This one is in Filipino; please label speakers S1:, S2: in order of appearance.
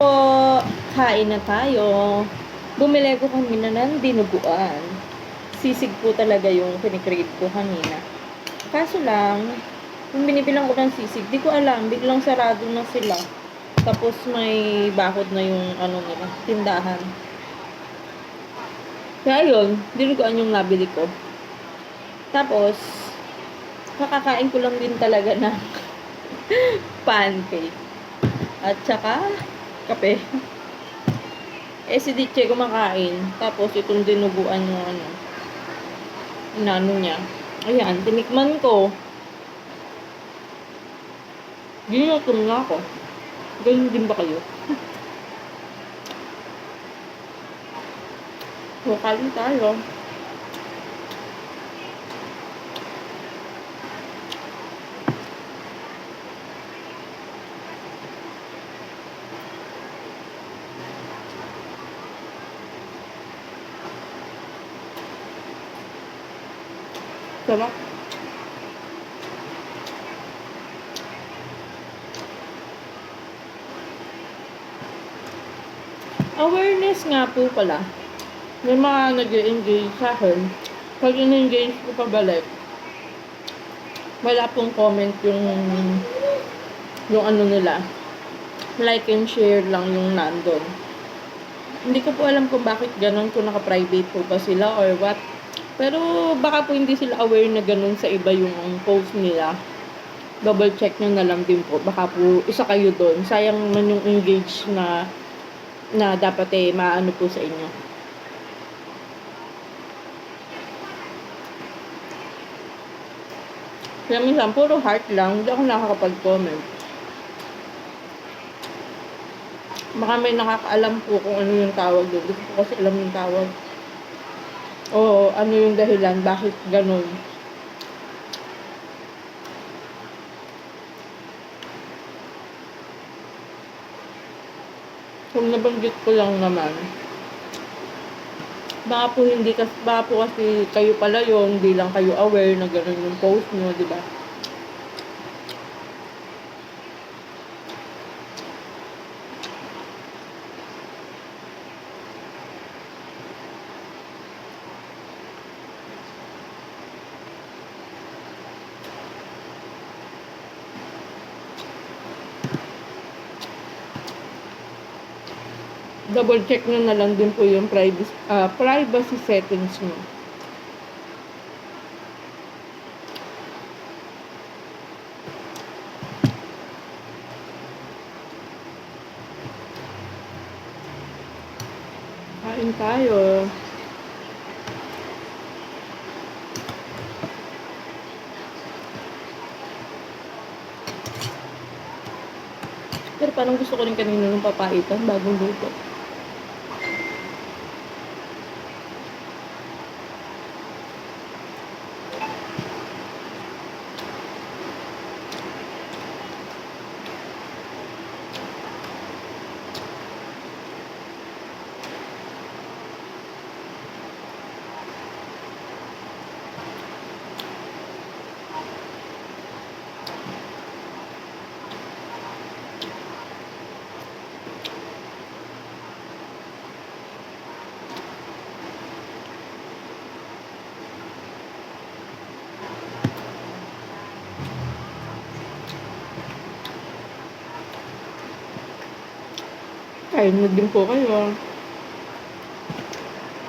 S1: Po, kain na tayo. Bumili ko kanina ng dinuguan. Sisig po talaga yung kinikrave ko kanina. Kaso lang, yung binibilang ko ng sisig, di ko alam, biglang sarado na sila. Tapos may bakod na yung ano nila, tindahan. Kaya yun, dinuguan yung nabili ko. Tapos, kakakain ko lang din talaga ng pancake. At saka, kape. Si Diche kumakain. Tapos itong dinuguan yung ano, inano niya. Ayan, tinikman ko. Ginutom na ako. Ganyan din ba kayo? So, kain tayo. Sarap. Awareness nga po pala. May mga nag-engage sa akin. Pag in-engage ko pabalik, wala pong comment yung ano nila. Like and share lang yung nandun. Hindi ko po alam kung bakit ganun, kung naka-private po ba sila or what. Pero baka po hindi sila aware na ganun sa iba yung post nila. Double check nyo na lang din po. Baka po isa kayo doon. Sayang man yung engage na dapat maano po sa inyo. Kaya minsan puro heart lang. Hindi ako nakakapag-comment. Baka may nakakaalam po kung ano yung tawag doon. Hindi ko kasi alam yung tawag. O ano yung dahilan. Bakit ganun. Kung nabanggit ko lang naman, baka po kasi kayo pala yun, hindi lang kayo aware na gano'n yung post nyo, di ba? Double check nyo na lang din po yung privacy settings nyo. Kain tayo. Pero parang gusto ko rin kanina ng papaitan, bagong luto. Kain na din po kayo.